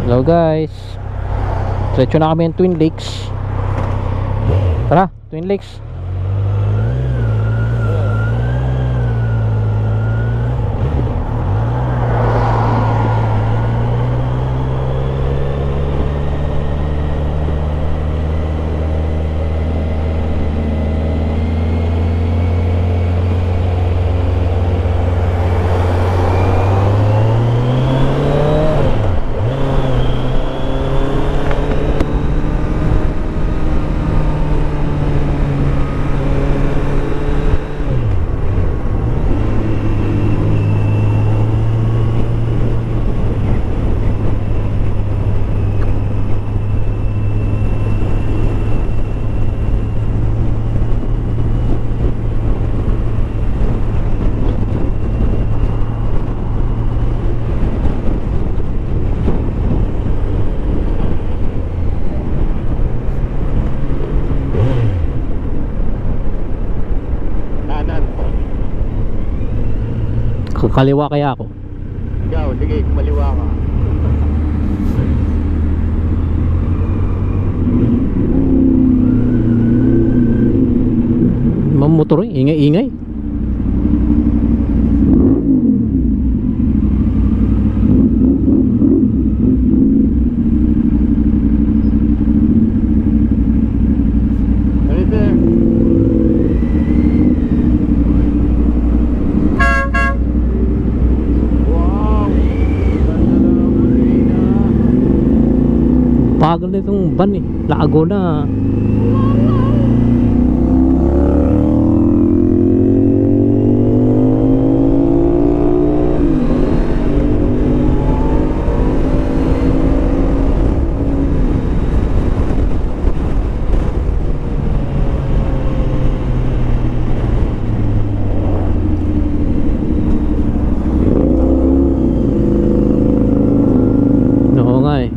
Hello guys, diretso na kami ng Twin Lakes. Tara, Twin Lakes. Kaliwa kaya ako? Ikaw, sige, kumaliwa ka. Mamotor, ingay-ingay. Ano ito? Bagal na itong van eh. Laago na. Oo nga eh.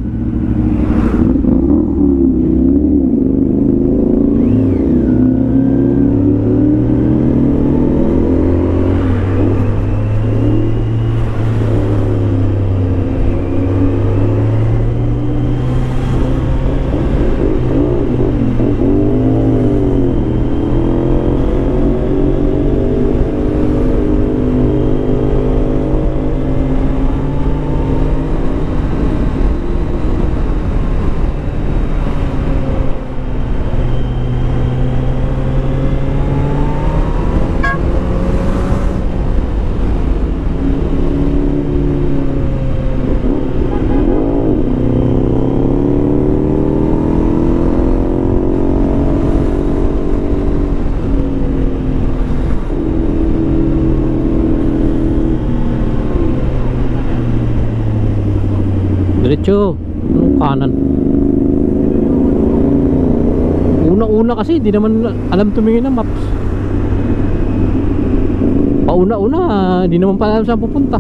Diretso, anong kanan? Una-una kasi, di naman alam tumingin ng maps. Pauna-una, di naman pala alam saan pupunta.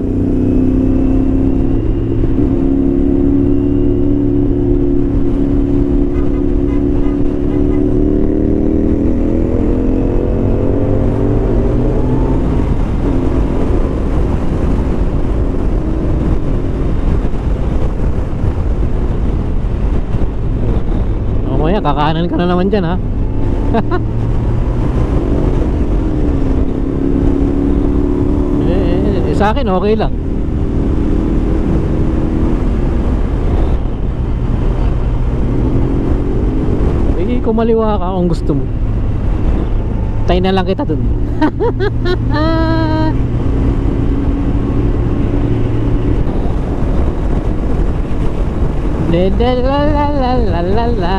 Kakanan ka na naman dyan ha. Sa akin okay lang. Kumaliwa ka kung gusto mo. Tayo na lang kita dun. La la la la la la la.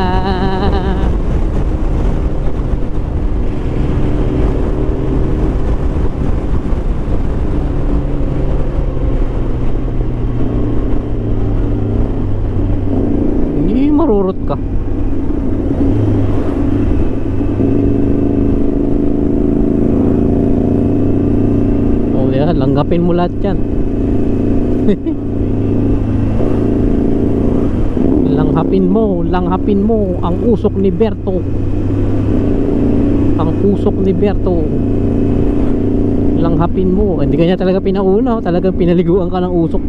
Hindi marurot ka. Oh yan, langgapin mo lahat yan. Langhapin mo ang usok ni Berto. Ang usok ni Berto. Langhapin mo. Hindi kanya talaga pinauna, talagang pinaliguan ka ng usok.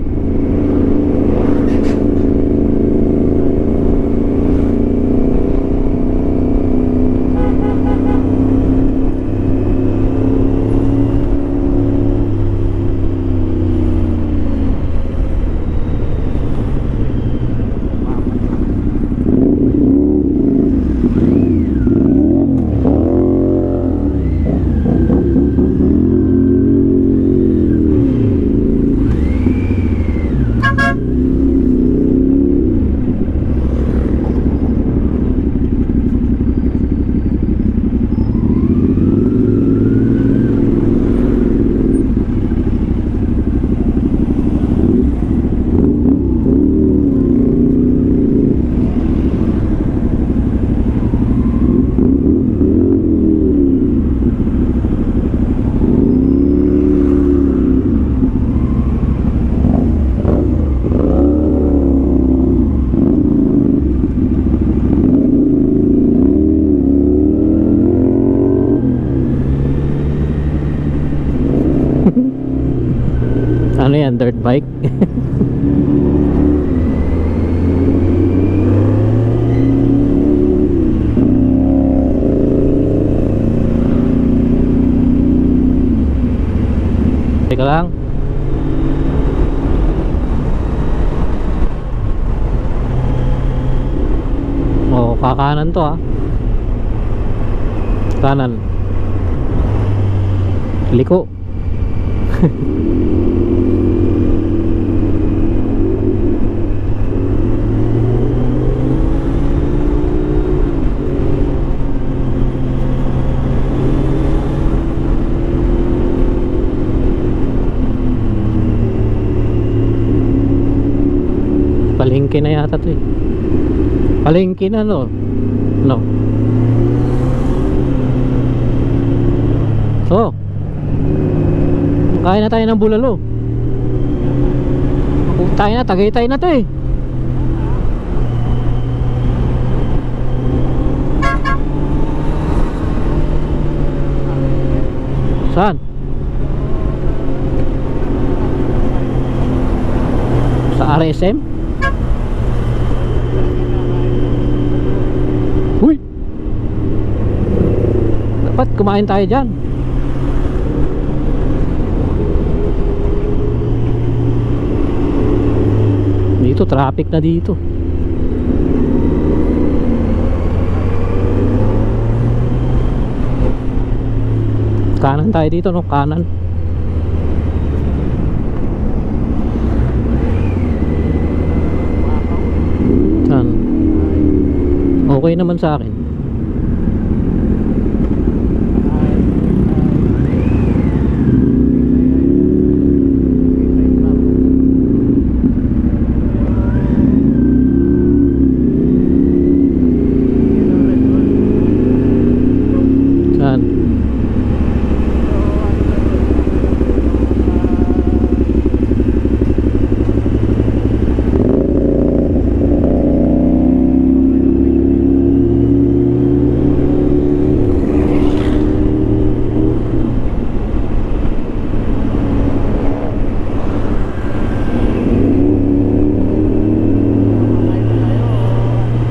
Ano yan, dirt bike? Teka lang. Oh, kakanan to ah. Kanan. Liko. Palengke na yata to eh. Palengke na no. No. So, kain na tayo ng bulalo. Tayo na, Tagaytay na to eh. Saan? Sa RSM? Uy! Dapat kumain tayo dyan. Dito, traffic na dito. Kanan tayo dito, no? Kanan. Saan? Okay naman sa akin. Saan?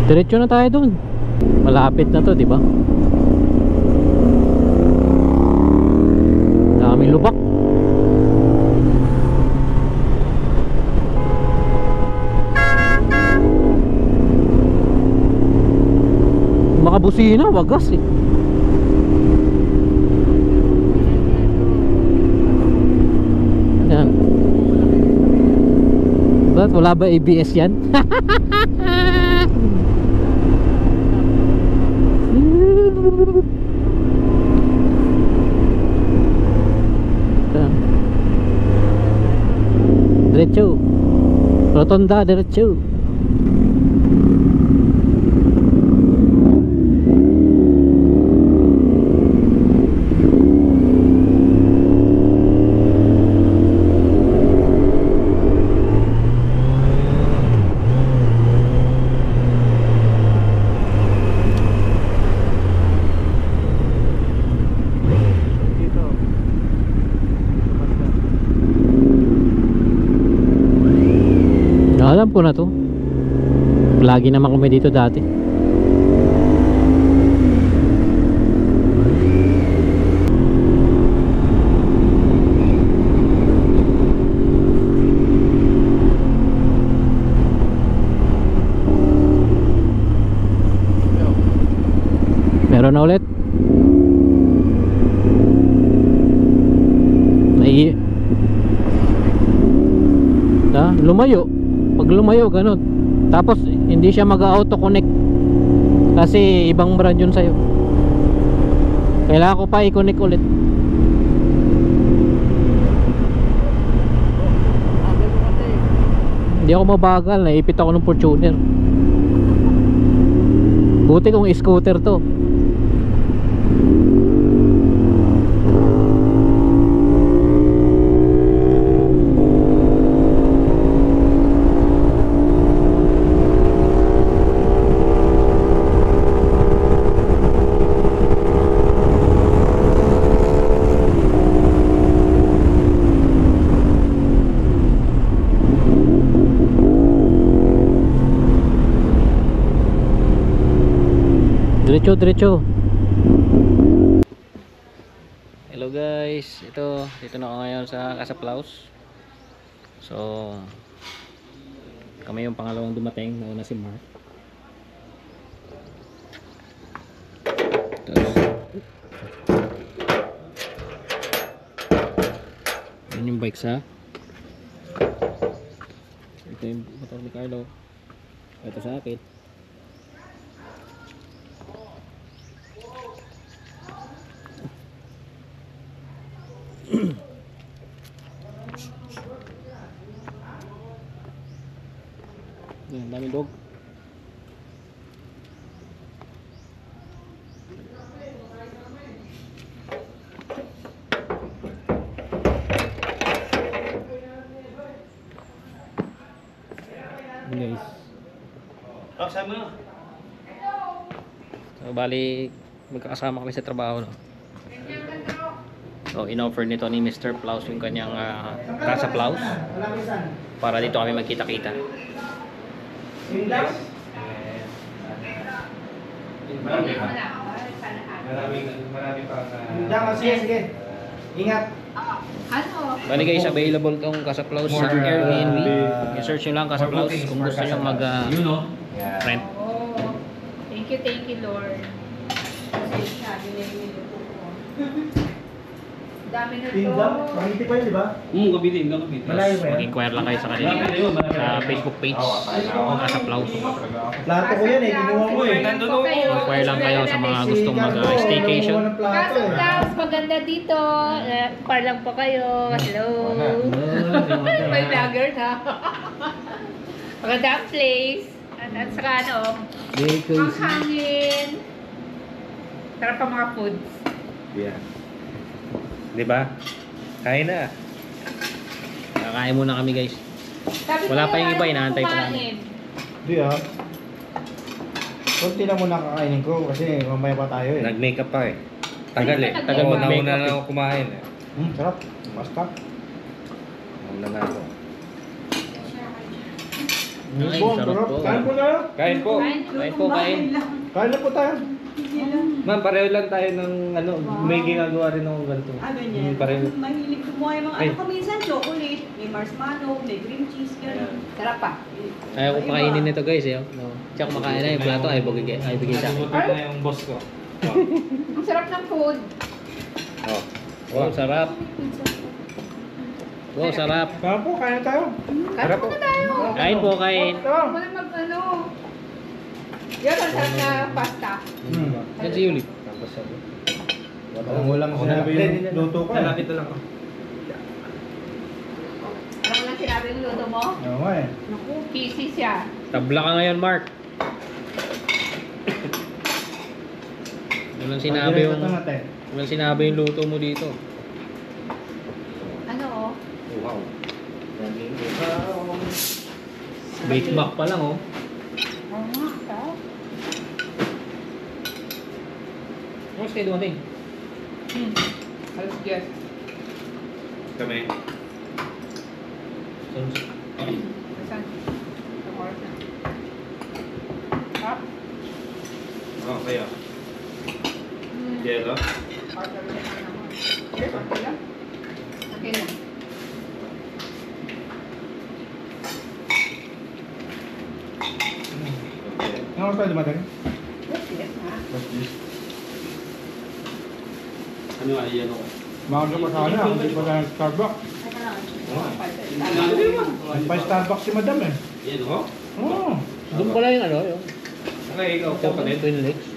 Diretso na tayo dun. Malapit na to, di ba? Daming lubak. Makabusina, wagas eh. Yan. Ba't wala ba ABS yan? Diretso. Rotonda, diretso. Alam ko na to. Lagi naman kami dito dati. Meron na ulit. Lumayo. Pag lumayo ganun. Tapos hindi siya mag-auto connect kasi ibang brand yun sa'yo. Kailangan ko pa i-connect ulit. Hindi ako mabagal. Naipit ako ng Fortuner. Buti kung scooter to. Diretso, diretso. Hello guys, dito na ako ngayon sa Casaplaus. So kami yung pangalawang dumating, nauna si Mark. Ito. Yan yung bike sa. Ito yung motor ni Carlo. Ito sa akin. Yan, daming dog. Guys. So bali magkakasama kami sa trabaho, no. So in-offer nito ni Mr. Plaus yung kanyang Casaplaus para dito kami magkita-kita. Marami pa. Sige. Ingat. Bali guys, available tong Casaplaus sa Airbnb. I-search nyo lang Casaplaus kung gusto nyo mag-rent. Oh, thank you Lord. Kasi sabi na yung niluto ko. Dami na to. Pindang, pangiti pa yun, di ba? Kabitin. Malayo pa yan. Mag-inquire lang kayo sa kanila sa Facebook page Casaplaus. Plato ko yan eh, kinuha ko eh. Inquire lang kayo sa mga gustong mag-staycation. Kaso Klaus, maganda dito. Par lang po kayo. Hello. May vlogger na. Maganda ang place. At saka ano, ang hangin. Sarap ang mga foods. Yeah. Diba? Kain na. Kakain muna kami guys. Sabi Wala ko, pa yung iba, ayaw inaantay pa kumain. namin. Di ah. Kunti lang muna kakainin ko kasi mamaya pa tayo eh. Nag-makeup pa eh. Tagal eh. Tagal Oo, mag-makeup nauna na eh. ako kumain eh. Sarap. Basta. Nauna na ako. Ay, Bon, sarap sarap. po. Kain po na. Kain po. Kain po, kain. Kain na po tayo. Ma'am, pareho lang tayo ng ano, may ginagawa rin akong ganito. Ganyan. Pareho. Mahilig kumuha yung mga Ay. ano ko minsan, chocolate, may marshmallow, may cream cheese, gano'n. Sarap pa. Ayaw ko pakainin nito guys eh. No. Tsaka kumakain na yung plato ay bigay sa akin. Nasubutin na yung boss ko. Oh. Ang sarap ng food. Oh. Wow, sarap. Wow, sarap. Kain po, kain na tayo. Sarap po. Kain po, kain. Sarap. Wala mag-ano. Yan ang sarap na pasta. Yan si Yuli. Tapos sabi. Walang sinabi yung luto ko. Nalapit na lang ako. Alam mo lang sinabi yung luto mo? Oo nga eh. Naku, busy siya. Tabla ka ngayon, Mark. Walang sinabi yung walang sinabi yung luto mo dito. Ano oh? Wow. Bake back pa lang oh. Oo nga, sarap. What's kayo dumating? Alas yes. Kami. Saan? Ang oras na. Sarap. Oh, kayo. Yelo. Order na naman. Yes, okay lang. Okay lang. Ano oras tayo dumating? Yes, ha? Ano nga, yelo ko? Maaga pa sana, hindi pa tayo Starbucks. Pa Starbucks si Madam eh. Yelo? Oo. Doon pala yung ano, yung Okay, ikaw po pa din. Twin Lakes.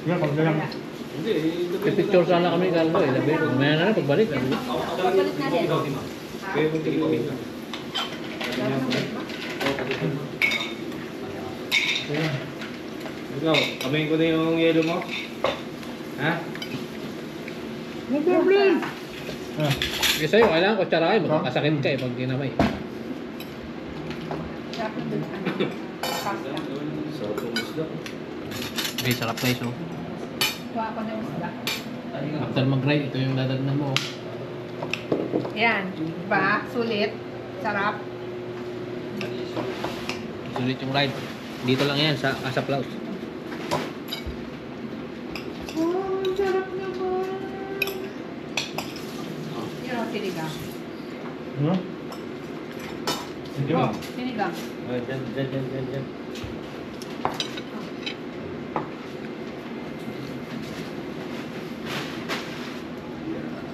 Yan, pagdalang. Hindi, Pipicture sana kami Carlo eh. Sabi ko, mamaya na pagbalik. Papalit na din. Kaya kung tingin mo ito. Ikaw, kamayin ko na yung yelo mo. Ha? No problem. Ah. Kasi sa'yo, kailangan ko tsara kayo. Magkakasakit ka eh pag ginamay. Sarap ng dun, ano, pasta. So, pumusda. Okay, sarap guys oh. Kuha ako ng isda. After mag-ride, ito yung dadagnan mo. Yan, diba? Sulit. Sarap. Sulit yung ride. Dito lang yan sa Casaplaus. Ano? Sige mo. Sinigang. Dyan.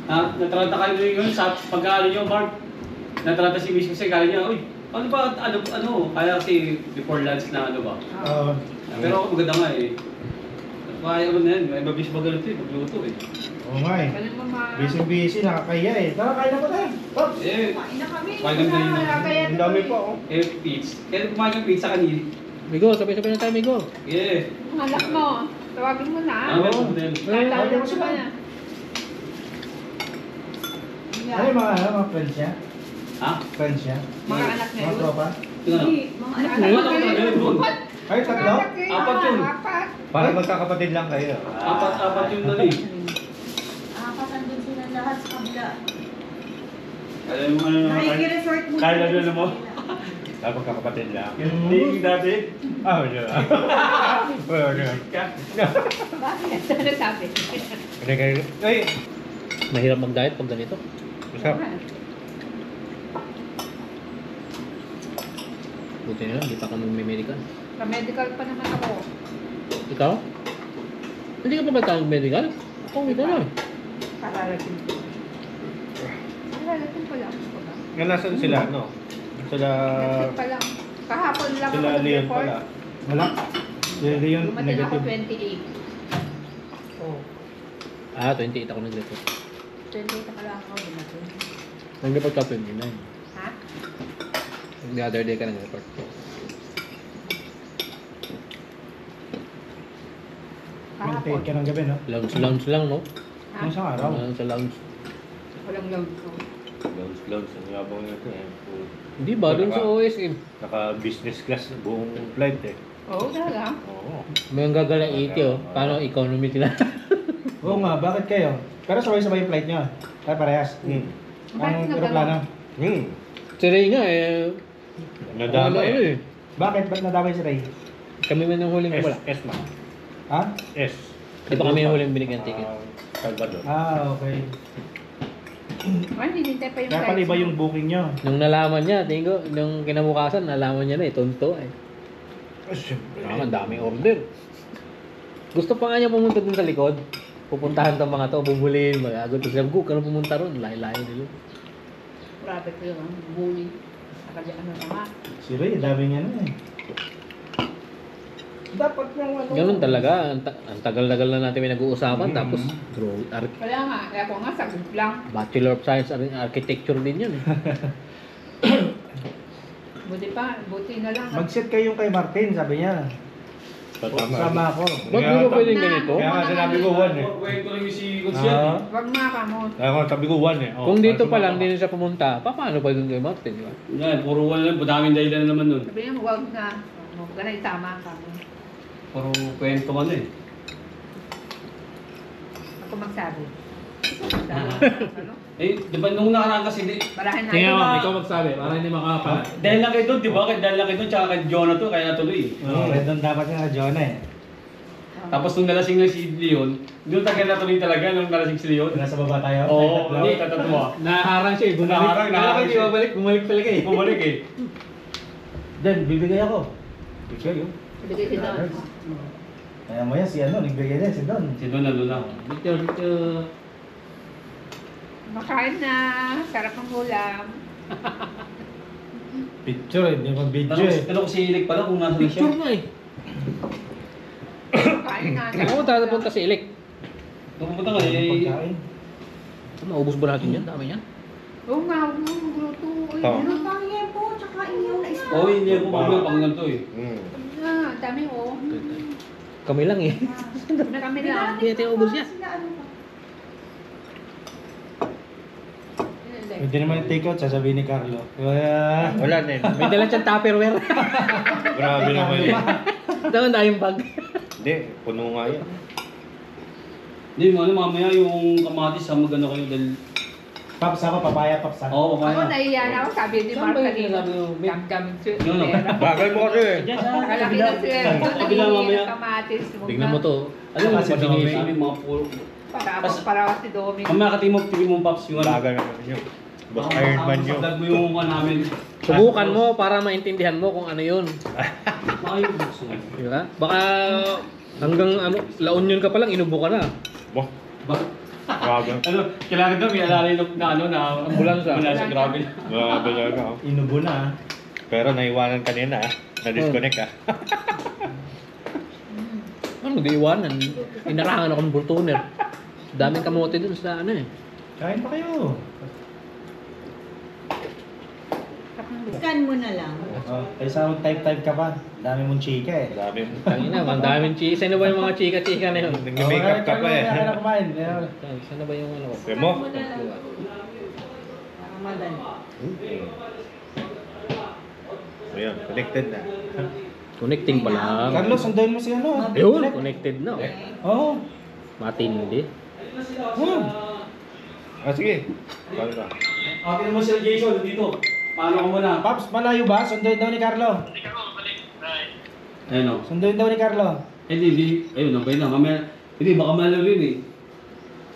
Natrata kayo yun sa pagkaano nyo, Mark. Natrata si Miss kasi kaya niya, uy, ano ba, kaya kasi before lunch na ano ba? Oo. Pero ako maganda nga eh. Kaya ano na yan, may mabis ba ganito eh, magluto eh. Oo nga eh. Galing mo ma... Busy, nakakaya eh. Tara, kain na po tayo. Pops! Eh, Kain na kami. Kain na kanina. Kaya Ang dami pa oh. pizza. Kaya kumain ng pizza kanina. Migo, sabay-sabay na tayo, Migo. Yeah. Anak mo, tawagin mo na. Oo. Tatawagin mo sila. na. Ano yung mga friends niya? Ha? Friends niya? Mga anak niya Mga yun? tropa? Ito na. Hindi, mga anak. Ano ka talaga yun? Ay, tatlo? Apat yun. Apat. Parang magkakapatid lang kayo. Apat yung nali. Nakakatandun sila lahat sa kabila. Alam mo ano Nakikiresort mo. Kaya na sila mo? sa kabila. Tapos magkakapatid lang. Hindi yung dati. Ah, wala. Wala. Bakit? Ano sabi? Ay, Mahirap mag-diet pag ganito. masarap. Buti na lang, di pa ka mag-medical. Ka-medical pa naman ako. Ikaw? Hindi ka pa ba tawag medical? Ako, hindi ka na. Kararating ko. Kararating ko lang. Nga nasan sila, no? Sila... Nag-check pa lang. Kahapon lang Sila ako Leon nag-report. pala. Wala. Sila Leon, Dumating ako negative. 28. Oh. 28 ako nag-report. 28 ka lang ako dumating. Nag-report ka 29. Ha? The other day ka nag-report. 28 ka ng gabi, no? Lounge lang, no? Ha? Nung isang araw. Sa lounge. Walang load ko. Lounge, ang yabang nito eh. Hindi ba? Doon sa OSM. Naka-business class buong flight eh. Oo, talaga. Oo. May ang gagala 80, oh. Paano economy tila? Oo nga, bakit kayo? Pero sabay-sabay yung flight nyo. Ay, parehas. Ang aeroplano. Si Ray nga, eh. Nadama ano eh. Bakit? Ba't nadamay si Ray? Kami man ang huling wala. S ma. Ha? S. Di ba kami yung huling binigyan ticket? Salvador. Ah, okay. Ay, hinintay pa yung Kaya pala iba yung booking nyo. Nung nalaman niya, tingin ko, nung kinabukasan, nalaman niya na eh, tonto eh. Siyempre. Ang daming order. Gusto pa nga niya pumunta dun sa likod. Pupuntahan tong mga to, bubulin, mag-agod. Tapos sabi ko, kano pumunta ron? Lahi-lahi nila. Grabe ko yung bully. Nakadya ano na nga. Si Ray, dami niya na eh. Dapat yung ano. Ganun talaga. Ang tagal-tagal na natin may nag-uusapan. Tapos, Kaya nga, kaya ako nga sagot lang. Bachelor of Science Architecture din yun. Buti na lang. Mag-set kayong kay Martin, sabi niya. Sama ako. Ba't di ba pwedeng ganito? Kaya nga sinabi ko 1 eh. Kwento lang yung si Gonzalo. Ah. Wag nga ka mo. Kaya nga sabi ko 1 eh. Kung dito pa lang, hindi na siya pumunta, paano pa dun kay Martin? Di ba? Yan, puro wala lang. Daming dahilan na naman nun. Sabi niya, wag na. Huwag ka na isama ka mo. Puro kwento ka na eh. Ako magsabi. Ano? Eh, di ba nung nakaraan kasi di... Marahin na. Tingnan mo, ba? ikaw magsabi, para hindi makakapala. Dahil lang kayo doon, di ba? Dahil lang kayo doon, tsaka kay Jonah to, kaya tuloy. Oo, doon dapat nga Jonah eh. Tapos nung nalasing na si Leon, doon tagal na tuloy talaga nung nalasing si Leon. Nasa baba tayo. Oo, hindi, tatatwa. Naharang siya eh, Naharang, naharang Kaya siya. bumalik talaga eh. Bumalik eh. Dan, bibigay ako. Bigay yun. Bigay si Don. Kaya mo yan, si ano, nagbigay din, si Don. Si Don na doon na. Picture. Makain na. Sarap ang ulam. Picture eh, hindi mo video eh. Tanong ko si Ilik pala kung nasa na siya. Picture nga eh. Makain na. Ako tatapunta si Elec. Nung pumunta ka eh. Pagkain. Maubos ba natin yan? Dami yan. Oo nga, huwag mo magluto. Uy, Oo. Ano pang po, tsaka inyo na isda. Oo, hindi ako pag pang ganito eh. nga, dami oh. Kami lang eh. Na kami lang. Hindi natin ubos yan. Sila ano pa? Hindi naman yung take out, sasabihin ni Carlo. Wala na yun. May dala siyang Tupperware. Grabe naman yun. Tama na yung bag. Hindi, puno nga yan. Hindi mo ano, mamaya yung kamatis sa magano kayo dahil... Paps ako, papaya, paps ako. Oo, Ako mamaya. nahiya na ako, sabi ni Saan Mark ba yung kanina. sinabi mo? Dam-dam Yun, no? Bagay mo kasi eh. Diyan sa Nakalaki kabila. na sila. Sa kabila mamaya. Kamatis. Tignan mo to. Ano yung Kasi kasi Domi. Domi? Mga puro. Para si Domi. Mamaya katimog, tingin mo Pops yung ano. Bagay naman yun. Boss Ironman yun. Vlog mo yung ano namin. Subukan mo para maintindihan mo kung ano yun. Baka yung gusto. Di ba? Baka hanggang ano, La Union ka pa lang, inubo ka na. Boh, Ba? grabe. Ano, kailangan daw may alalay na ano na Ambulansya. ambulansya, grabe. Grabe talaga. Oh. Inubo na. Pero naiwanan kanina ah. Na-disconnect ah. Ano, di iwanan. Inarangan ako ng Bultoner. Daming kamote dun sa ano eh. Kain pa kayo. Scan mo na lang. Oh, kaysa type ka pa. Dami mong chika eh. Grabe. Tangina, ang daming chika. Saan na ba yung mga chika-chika na yun? Nag-makeup ka pa eh. Kaya ka na kumain. Saan na ba yung ano? Sabi mo? Para madali. Ayun, connected na. Connecting pa lang. Carlos, sunduin mo si ano. Ayun, connected na. Oo. Matindi. Ah, sige. Paano ba? Akin mo si Jason dito. Paano ko muna? Paps, malayo ba? Sunduin daw ni Carlo. Ayun o. Sunduin daw ni Carlo. Hindi. Ayun, nabay na. Mamaya, hindi, baka malo rin eh.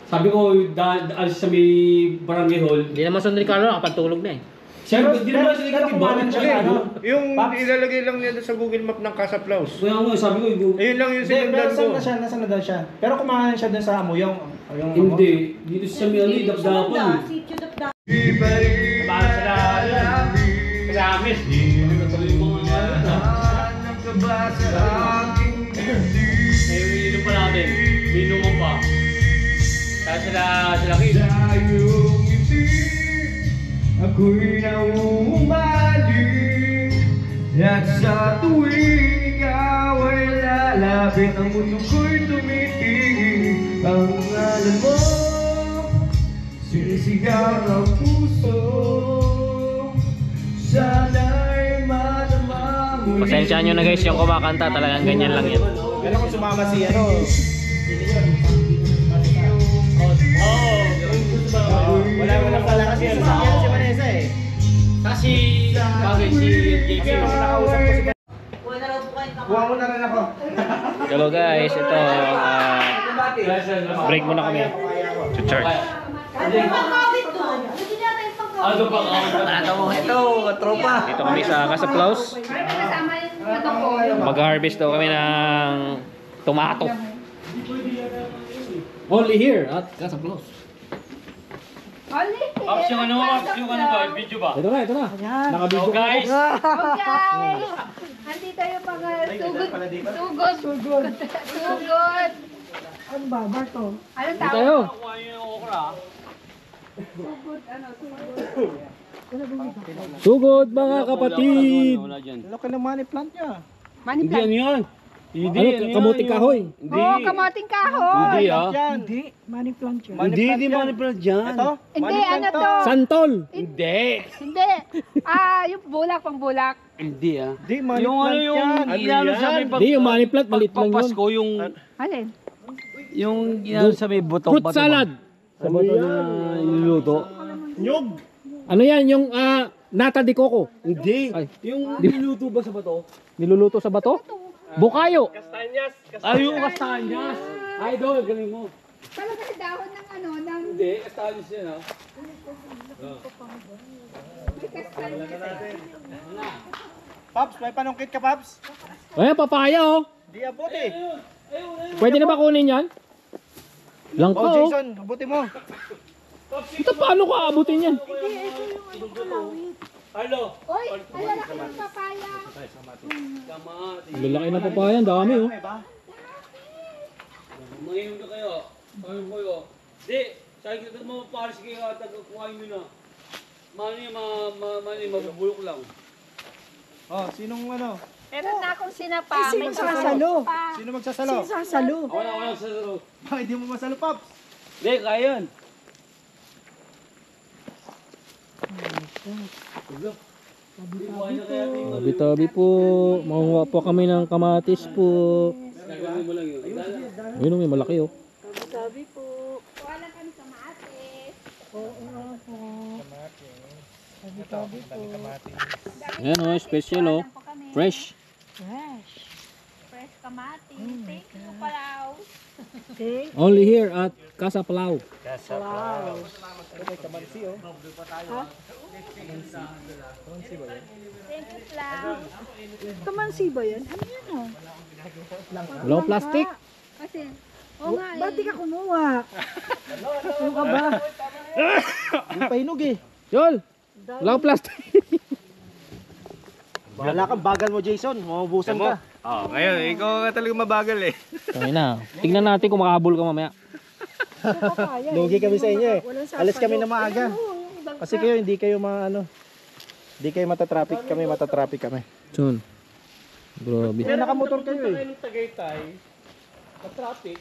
Sabi ko, alis sa may barangay hall. Hindi naman sunod ni Carlo, nakapatulog na eh. Siya, hindi naman sila pero di ba? kumanan siya sa ano. Yung Paps. ilalagay lang niya doon sa Google Map ng Casaplaus. Kaya nga, sabi ko, Ayun lang yung Hindi, pero sinundan saan ko. na siya? Nasaan na daw siya? Pero kumain siya dun sa Amuyong. Yung hindi. Dito sa may ano, dapdapan. Sityo dapdapan. Para sila, sa amin. Natuloy yung mga ano. Eh, ininom pa natin. Minuman pa. Kaya sila Kid. Ako'y nauumaling at sa tuwing ikaw ay lalapit ang mundo ko'y tumitingin. Ang ngalan mo sinisigaw ng puso. Sana'y madama mo. Pasensya nyo na guys, yung kumakanta talagang ganyan lang yan. Pero kung sumama si ano. Wala pala kasi ano si Vanessa eh. Kasi, bagay si JP. Nakausap ko si Kuha na raw po kayo Kuha mo na rin ako. Hello guys, ito break muna kami. To charge. Ano yung pangkawit doon? Gusto niya tayo pangkawit. Ano ba ka? Ito, tropa. Dito kami sa Casaplaus. Kasama yung ano ko. Mag-harvest daw kami ng tomato. Only here at Casaplaus. Only here. Pops, yung ano ba? Video ba? Ito na. Nakabidyo So guys, Oh guys! Andito yung mga sugod. Ano ba? Barto? Ano Dito tawag? tayo. kuha yung okra. Sugod mga kapatid. Wala dyan. Laki ng money plant niya. Money Hindi, plant. ano yan? Hindi, Ano, kamuting kahoy. Hindi. Oo, kamoting kahoy. Hindi ah. Hindi. Money plant yun. Hindi, di money plant dyan. Ito? Hindi, money ano plant to? Santol. Hindi. Hindi. Yung bulak, pang bulak. Hindi ah. Hindi, money Yung plant ano yung yan. ginano sa may Hindi, yung money plant, maliit lang yun. pagpapasko yung Alin? yung ginano sa may butong Fruit salad. Sa bato na niluluto. Nyog. Ano yan, yung nata de coco. Hindi. Ay. Yung niluluto ba sa bato? Niluluto sa bato? Bukayo. Ay, yung kastanyas. Idol, galing mo. Talaga dahon ng ano, ng Hindi, kastanyas yan ah. may kastanya. Paps, may panungkit ka, Paps? Ayan, papaya oh. Di abot eh. Pwede na ba kunin yan? Lang Oh, pa oh. Jason, abuti mo. Ito paano ko aabutin yan? Hello. Uy, ay lalaki ng papaya. Lalaki na papaya, ang dami oh. Manginom na kayo. Sabi mo kayo. Di, sabi ko mo pares kayo at kuhain nyo na. Mani, mabubulok lang. Oh, sinong ano? Meron na akong sinapa. May sasalo. Sino magsasalo? Ako na sa saro. Bakit di mo masalo, Paps? Di, kaya yan. Tabi-tabi po. Makuha po kami ng kamatis po. Gagawin mo lang yun. Ayun may malaki oh. Kuha lang kami kamatis. Ayan oh, special oh. Fresh. Fresh Kamati. Thank you, Palaw. Only here at Casa Palau. Thank you, Palaw. Kamansi ba yan? Ano yan oh? Low plastic. Kasi, oo nga Ba't di ka kumuha? Ano ka ba? Yung pahinog eh. Yol! Low plastic. Bahala kang bagal mo Jason, maubusan ka. Oh, ngayon, ikaw ka talaga mabagal eh. Kaya na. Tingnan natin kung makahabol ka mamaya. Lugi kami sa inyo eh. Alis kami na maaga. Kasi kayo hindi kayo hindi kayo matatraffic kami, matatraffic kami. Son. Grabe. Kaya nakamotor kayo eh. Tagaytay, traffic.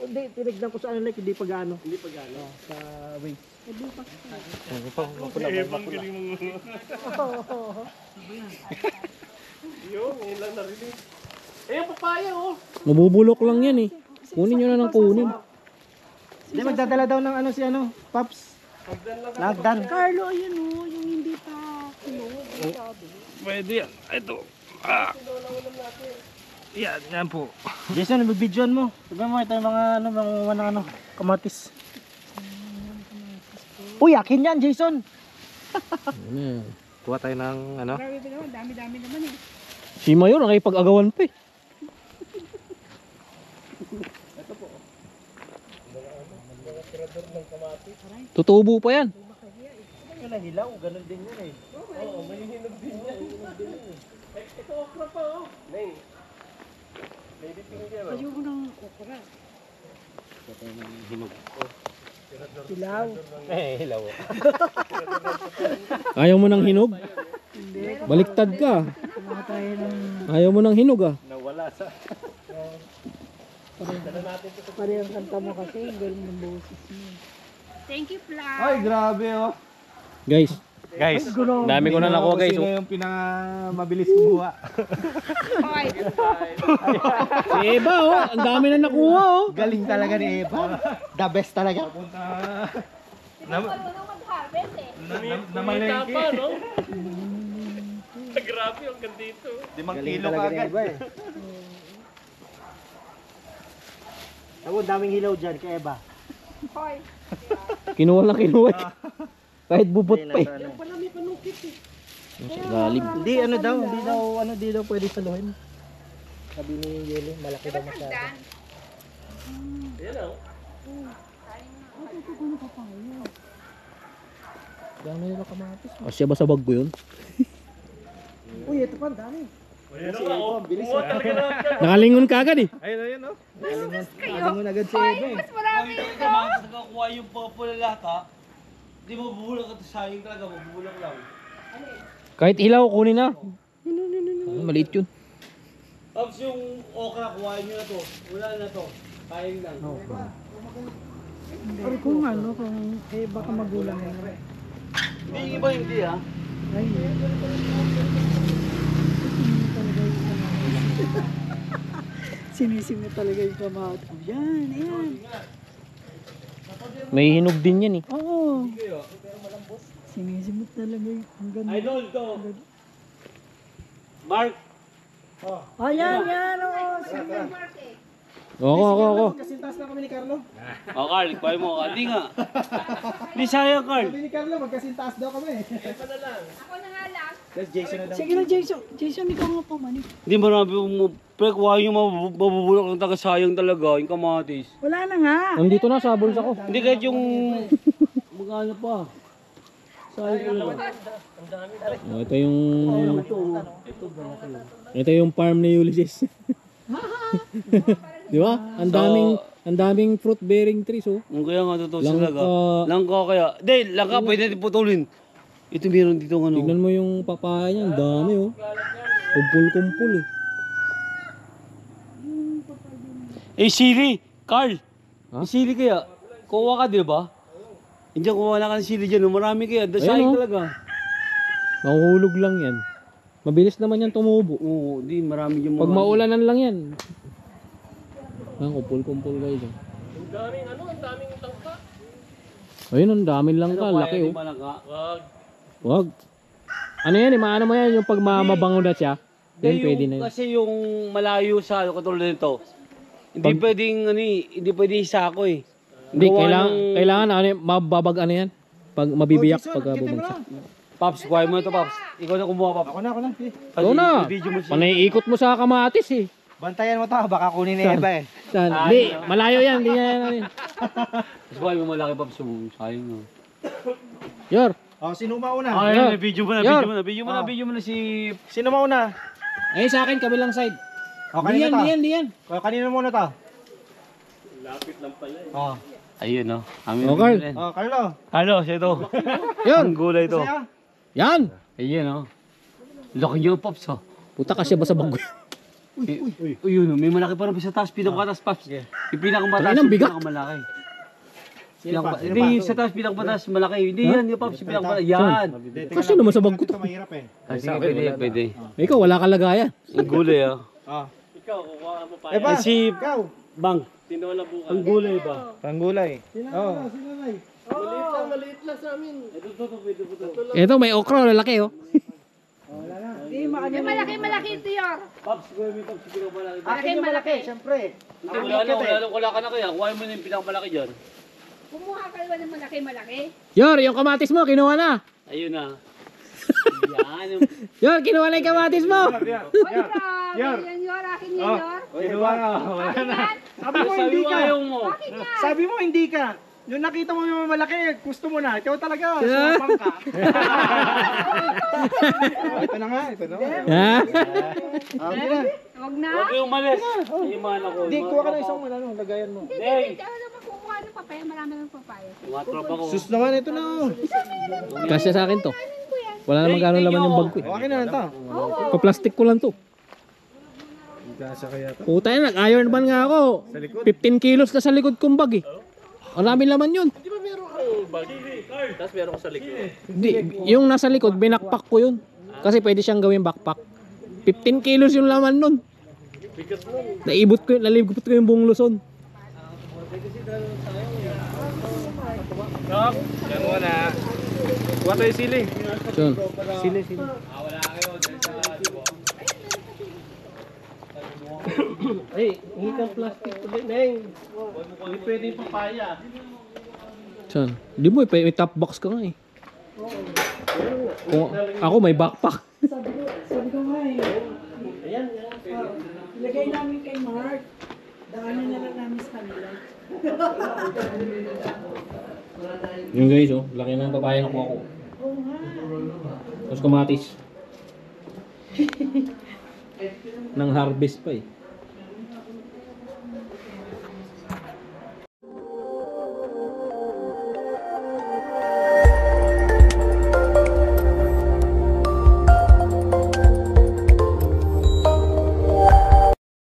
Hindi, tinignan ko sa like, hindi pa gaano. Hindi pa gaano. Sa Waze. Mabubulok lang yan eh. Kunin nyo na ng kunin. Hindi, magdadala daw ng si Paps. Nagdan. Carlo, ayun oh, yung hindi pa kinuha. Pwede yan. Ito. Yan po. Jason, mag-videoan mo. Sabi mo, ito yung mga kamatis. Uy, akin yan, Jason. Kuha tayo ng Grabe ba naman, dami-dami naman eh. Si Mayor nakipag-agawan pa eh. Tutubo pa yan. Yung nahilaw, ganun din yun eh. Oo, may hinog din yan. Ito okra pa oh. Neng. Ayoko ng okra. Hinog. Hilaw. Hilaw. Ayaw mo ng hinog? Baliktad ka. Kumuha tayo ng Ayaw mo ng hinog ah. Nawala sa... parehang kanta mo kasi, ang galing ng boses mo. Thank you, Palaw. Ay, grabe oh. Guys, dami ko na nakuha guys. Sino yung pinamabilis kumuha? Hoy. Si Eva oh, ang dami na nakuha oh. Galing talaga ni Eva. The best talaga. Hindi ko marunong mag-harvest eh. Namalengke. Grabe, ang gandito. 5 kilo ka agad. Ako, daming hilaw dyan kay Eva. Hoy. Kinuha lang kinuha eh. Kahit bubot pa eh. Sa lalim. Hindi daw pwede saluhin. Sabi ni Yeli, malaki daw masyado. Dan. Dami nila kamatis. Asya ba sa bag ko yun? Uy, ito pa, dami. Si Eva, ang bilis. Nakalingon ka agad eh. Ayun oh. Alingon agad si Hoy, Eva eh. mas marami ito. Nakakuha yung purple lahat ha. Hindi mo bubulak ito, sayang talaga, mabubulak lang. Kahit ilaw kunin na. Maliit yun. Tapos yung okra, kuhain nyo na to. Wala na to. Sayang lang. Pero kung kung baka magulang yan. Hindi, iba hindi ha. Ay, sinisimi talaga yung kamatis. Yan, ayan. May hinog din yan eh. Oo. Sinisimot talaga yung ang ganda. Idol to. Mark. Ayan, yan, oo. Sige. Ako. Magkasintas na kami ni Carlo. O Carl, kuhain mo. Hindi nga. Hindi sayang Carl. Sabi ni Carlo, magkasintas daw kami. Ako na nga lang. Tapos Jason na daw. Sige na, Jason. Jason, ikaw nga pa man. Hindi marami mo. Pero kuhain nyo mabubulak ng taga sayang talaga. Yung kamatis. Wala na nga. Nandito na sa bulsa ko. Hindi kahit yung... Magkano pa. Sayang talaga. Oh, ito yung farm ni Ulysses. Di ba? Ang daming fruit bearing trees oh. Kaya nga totoo Langka. talaga. Langka kaya. Hindi, langka pwede natin putulin. Ito meron dito ano. Tignan mo yung papaya niya, ang dami oh. Kumpul-kumpul eh. Eh, sili! Carl! Ha? May sili kaya? Kuha ka, di ba? Hindi kuha na ka ng sili dyan. Marami kaya. Sayang oh. talaga. Mahuhulog lang yan. Mabilis naman yan tumubo. Oo, di marami yung Pag maulanan lang yan. Kumpul-kumpul guys. Oh. Ang daming tangka. Ayun, ang daming lang ka. Laki oh. Wag. Ano yan, maano mo yan yung pag mabango na siya. Yan, pwede na yun. Kasi yung malayo sa katulad nito, hindi pwedeng hindi pwedeng isako eh. Hindi, Gawa kailangan ano, mababag ano yan. Pag mabibiyak pag bumagsak. Paps, kuha mo ito, Paps. Ikaw na kumuha, Paps. Ako na. Ikaw na. Video mo siya. Panaiikot mo sa kamatis eh. Bantayan mo to, baka kunin ni Eva eh. Saan? Hindi, malayo yan. Hindi yan. Ano yan. Mas kuha mo malaki, Paps. Sayang no. Yor. Oh, sino mauna? Yor. Video mo na, Yor. video mo na si... Sino mauna? Ay, sa akin, kabilang side. Oh, Di kanina to. yan. Oh, kanina muna to. Lapit lang pala eh. Oh. Ayun, no? Oh, Carl. Oh, Carlo. Ano, siya ito. Yun. Ang gulay ito. Saya. Yan. Ayun, no? Laki niyo, Paps, ha? Puta kasi ba sa bago? Uy, yun, may malaki pa rin sa taas, pinakamatas, Paps. Yung pinakamataas, Tangin, ang yung bigat. pinakamalaki. Sino pa? Hindi, yung sa taas, pinakamataas, malaki. Hindi yan, yung Paps, yung pinakamalaki. Yan. Kasi naman sa bago to. Ito mahirap eh. Sige, pwede. Ikaw, wala kang lagayan. Ang gulay, ha? Oh. Eba, si Ikaw. Bang. Ang gulay ba? Panggulay. Oh. Ito, may okra, lalaki oh. Malaki ito yor. Paps, gawin mo yung Paps, yung pinakamalaki. Malaki. Siyempre. Wala ka na kaya. Kuha mo na yung pinakamalaki dyan. Kumuha kayo ng malaki. Yor, yung kamatis mo, kinuha na. Ayun na. Yan. Yor, kinuha na yung kamatis mo. Oy, grabe. Yan yor. Akin yan yor. Kinuha na. Wala na. Sabi mo Sabi hindi mo ka. ayaw mo. Akin yan. Sabi mo hindi ka. Yung nakita mo yung malaki, gusto mo na. Ikaw talaga, sumapang ka. Ito na nga. Ha? Okay na. Huwag na. Huwag kayong malis. Iman ako. Hindi, kuha ka na isang lagayan mo. Hey! Ikaw naman kukuha ng papaya. Marami ng papaya. Tumatrap ako. Sus naman, ito na. Kasya sa akin to. Wala namang gano'ng laman yung bag ko eh. Okay na lang to. Pa-plastic ko lang to. Puta yan, nag-iron man nga ako. 15 kilos na sa likod kong bag eh. Ang daming laman yun. Di ba meron kang bag? Tapos meron ko sa likod. Hindi, yung nasa likod, binakpak ko yun. Kasi pwede siyang gawing backpack. 15 kilos yung laman nun. Nalibot ko yung buong Luzon. Stop. Yan muna. Kuha tayo sili. Yun. Sili. Ay, hindi kang plastic ulit, Neng. Hindi pwede yung papaya. Yun. Di mo, may top box ka nga eh. Kung ako may backpack. Sabi ko nga eh. Ilagay namin kay Mark. Daanan na lang namin sa kanila. Yung guys oh, laki ng papaya na kuha ko. Oo nga. Tapos kamatis. Nang harvest pa eh.